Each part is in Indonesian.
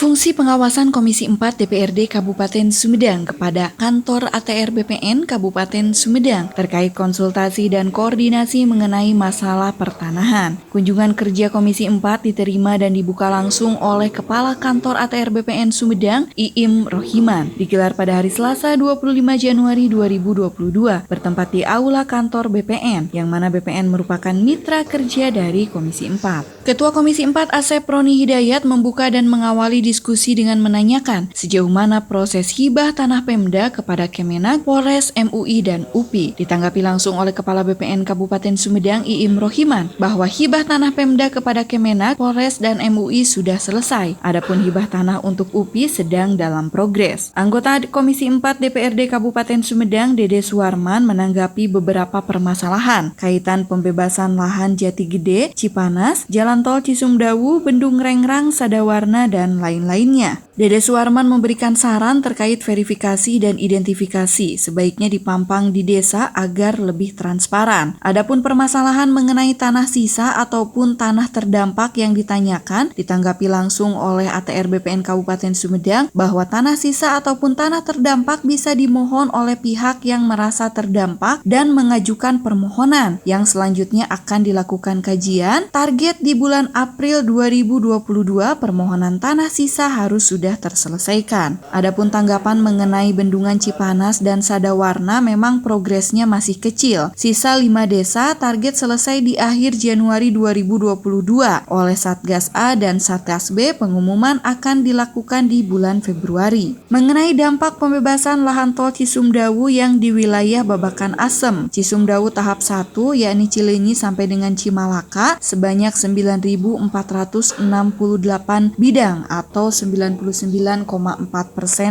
Fungsi pengawasan Komisi 4 DPRD Kabupaten Sumedang kepada Kantor ATR BPN Kabupaten Sumedang terkait konsultasi dan koordinasi mengenai masalah pertanahan. Kunjungan kerja Komisi 4 diterima dan dibuka langsung oleh Kepala Kantor ATR BPN Sumedang, Iim Rohiman, digelar pada hari Selasa 25 Januari 2022 bertempat di Aula Kantor BPN, yang mana BPN merupakan mitra kerja dari Komisi 4. Ketua Komisi 4 Asep Roni Hidayat membuka dan mengawali diskusi dengan menanyakan sejauh mana proses hibah tanah Pemda kepada Kemenak, Polres, MUI, dan UPI. Ditanggapi langsung oleh Kepala BPN Kabupaten Sumedang, Iim Rohiman, bahwa hibah tanah Pemda kepada Kemenak, Polres, dan MUI sudah selesai. Adapun hibah tanah untuk UPI sedang dalam progres. Anggota Komisi 4 DPRD Kabupaten Sumedang, Dede Suarman, menanggapi beberapa permasalahan kaitan pembebasan lahan Jati Gede, Cipanas, Jalan Tol Cisumdawu, Bendung Rengrang, Sadawarna, dan lain-lainnya. Dede Suarman memberikan saran terkait verifikasi dan identifikasi sebaiknya dipampang di desa agar lebih transparan. Adapun permasalahan mengenai tanah sisa ataupun tanah terdampak yang ditanyakan ditanggapi langsung oleh ATR BPN Kabupaten Sumedang bahwa tanah sisa ataupun tanah terdampak bisa dimohon oleh pihak yang merasa terdampak dan mengajukan permohonan yang selanjutnya akan dilakukan kajian. Target di bulan April 2022 permohonan tanah sisa harus sudah terselesaikan. Adapun tanggapan mengenai Bendungan Cipanas dan Sadawarna memang progresnya masih kecil. Sisa 5 desa target selesai di akhir Januari 2022. Oleh Satgas A dan Satgas B, pengumuman akan dilakukan di bulan Februari. Mengenai dampak pembebasan lahan tol Cisumdawu yang di wilayah Babakan Asem, Cisumdawu tahap 1 yakni Cileunyi sampai dengan Cimalaka sebanyak 9.468 bidang atau 99,4%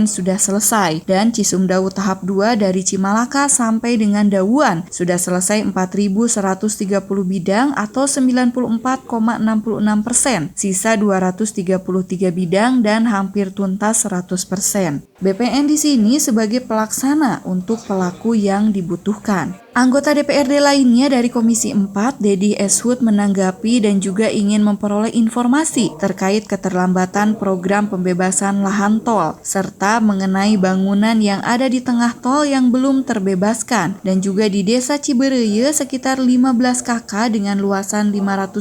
sudah selesai, dan Cisumdawu tahap 2 dari Cimalaka sampai dengan Dawuan sudah selesai 4.130 bidang atau 94,66%, sisa 233 bidang dan hampir tuntas 100%. BPN di sini sebagai pelaksana untuk pelaku yang dibutuhkan. Anggota DPRD lainnya dari Komisi 4, Dedi Eshud, menanggapi dan juga ingin memperoleh informasi terkait keterlambatan program pembebasan lahan tol, serta mengenai bangunan yang ada di tengah tol yang belum terbebaskan, dan juga di Desa Cibereye sekitar 15 KK dengan luasan 521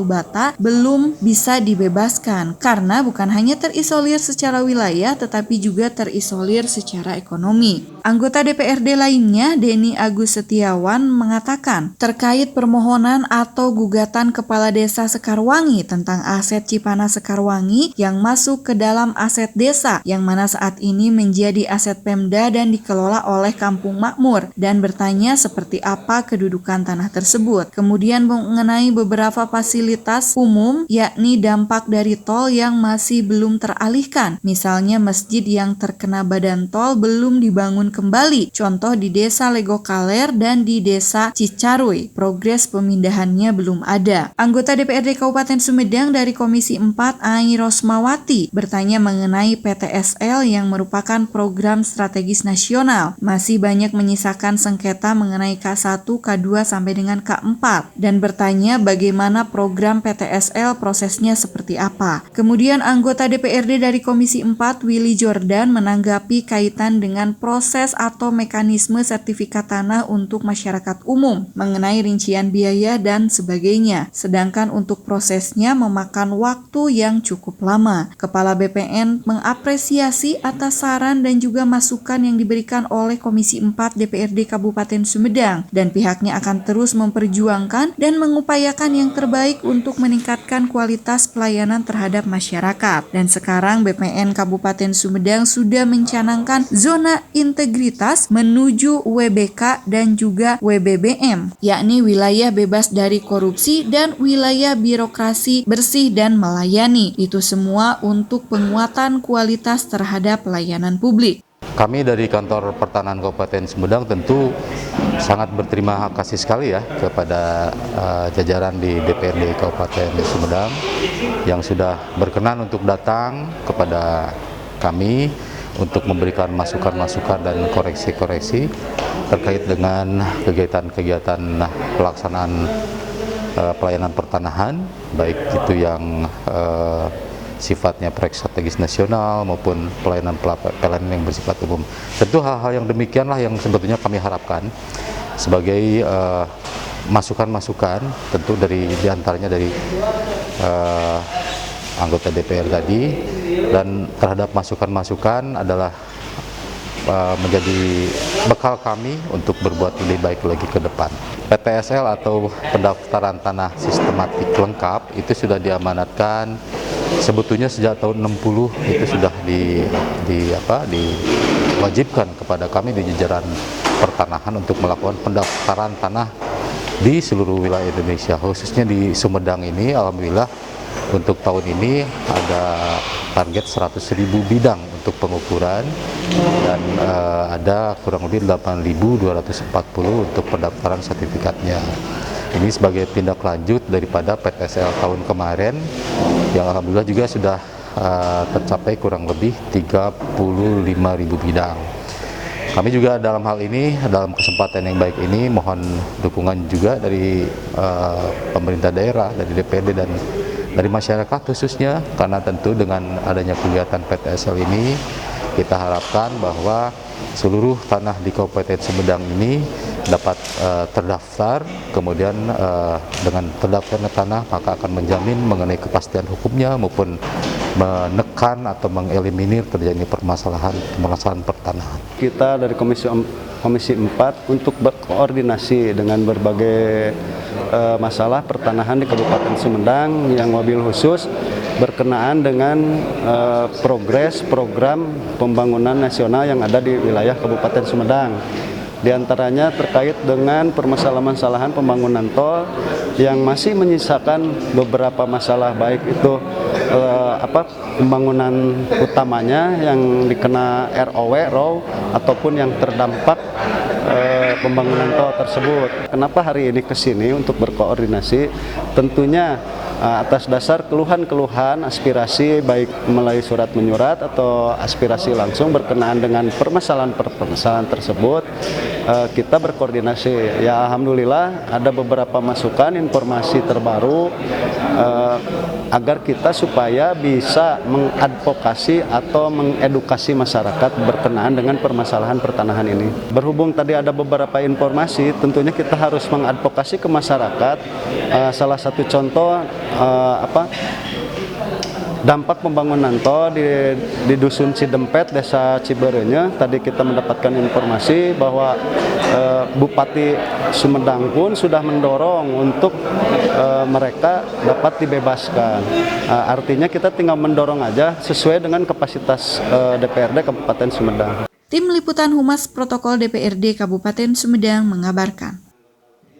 bata belum bisa dibebaskan, karena bukan hanya terisolir secara wilayah tetapi juga terisolir secara ekonomi. Anggota DPRD lainnya, Denny Agus Setiawan, mengatakan terkait permohonan atau gugatan Kepala Desa Sekarwangi tentang aset Cipanas Sekarwangi yang masuk ke dalam aset desa yang mana saat ini menjadi aset Pemda dan dikelola oleh Kampung Makmur, dan bertanya seperti apa kedudukan tanah tersebut. Kemudian mengenai beberapa fasilitas umum yakni dampak dari tol yang masih belum teralihkan, misalnya masjid yang terkena badan tol belum dibangun kembali, contoh di Desa Legokaler dan di Desa Cicaruy, progres pemindahannya belum ada. Anggota DPRD Kabupaten Sumedang dari Komisi 4, Ai Rosmawati, bertanya mengenai PTSL yang merupakan program strategis nasional. Masih banyak menyisakan sengketa mengenai K1, K2 sampai dengan K4, dan bertanya bagaimana program PTSL prosesnya seperti apa. Kemudian anggota DPRD dari Komisi 4, Willy Jordan, menanggapi kaitan dengan proses atau mekanisme sertifikat tanah untuk masyarakat umum mengenai rincian biaya dan sebagainya, sedangkan untuk prosesnya memakan waktu yang cukup lama. Kepala BPN mengapresiasi atas saran dan juga masukan yang diberikan oleh Komisi 4 DPRD Kabupaten Sumedang, dan pihaknya akan terus memperjuangkan dan mengupayakan yang terbaik untuk meningkatkan kualitas pelayanan terhadap masyarakat. Dan sekarang BPN Kabupaten Sumedang sudah mencanangkan zona integritas menuju WBK dan juga WBBM, yakni wilayah bebas dari korupsi dan wilayah birokrasi bersih dan melayani. Itu semua untuk penguatan kualitas terhadap pelayanan publik. Kami dari Kantor Pertanahan Kabupaten Sumedang tentu sangat berterima kasih sekali ya kepada jajaran di DPRD Kabupaten Sumedang yang sudah berkenan untuk datang kepada kami untuk memberikan masukan-masukan dan koreksi-koreksi terkait dengan kegiatan-kegiatan pelaksanaan pelayanan pertanahan, baik itu yang sifatnya proyek strategis nasional maupun pelayanan yang bersifat umum. Tentu hal-hal yang demikianlah yang sebetulnya kami harapkan sebagai masukan-masukan, tentu diantaranya dari anggota DPR tadi, dan terhadap masukan-masukan adalah menjadi bekal kami untuk berbuat lebih baik lagi ke depan. PTSL atau pendaftaran tanah sistematik lengkap itu sudah diamanatkan sebetulnya sejak tahun 60, itu sudah diwajibkan kepada kami di jajaran pertanahan untuk melakukan pendaftaran tanah di seluruh wilayah Indonesia, khususnya di Sumedang ini. Alhamdulillah untuk tahun ini ada target 100.000 bidang untuk pengukuran dan ada kurang lebih 8.240 untuk pendaftaran sertifikatnya. Ini sebagai tindak lanjut daripada PTSL tahun kemarin yang alhamdulillah juga sudah tercapai kurang lebih 35.000 bidang. Kami juga dalam hal ini, dalam kesempatan yang baik ini, mohon dukungan juga dari pemerintah daerah, dari DPRD dan dari masyarakat khususnya, karena tentu dengan adanya kegiatan PTSL ini kita harapkan bahwa seluruh tanah di Kabupaten Sumedang ini dapat terdaftar, kemudian dengan terdaftarnya tanah maka akan menjamin mengenai kepastian hukumnya maupun menekan atau mengeliminir terjadinya permasalahan pertanahan. Kita dari Komisi 4 untuk berkoordinasi dengan berbagai masalah pertanahan di Kabupaten Sumedang yang wabil khusus berkenaan dengan progres program pembangunan nasional yang ada di wilayah Kabupaten Sumedang. Di antaranya terkait dengan permasalahan-masalahan pembangunan tol yang masih menyisakan beberapa masalah, baik itu pembangunan utamanya yang dikena ROW ataupun yang terdampak pembangunan tol tersebut. Kenapa hari ini ke sini untuk berkoordinasi? Tentunya atas dasar keluhan-keluhan, aspirasi baik melalui surat menyurat atau aspirasi langsung berkenaan dengan permasalahan tersebut, kita berkoordinasi. Ya alhamdulillah ada beberapa masukan, informasi terbaru agar kita supaya bisa mengadvokasi atau mengedukasi masyarakat berkenaan dengan permasalahan pertanahan ini. Berhubung tadi ada beberapa informasi, tentunya kita harus mengadvokasi ke masyarakat. Salah satu contoh dampak pembangunan tol di Dusun Cidempet, Desa Ciberenya. Tadi kita mendapatkan informasi bahwa Bupati Sumedang pun sudah mendorong untuk mereka dapat dibebaskan. Artinya kita tinggal mendorong aja sesuai dengan kapasitas DPRD Kabupaten Sumedang. Tim Liputan Humas Protokol DPRD Kabupaten Sumedang mengabarkan.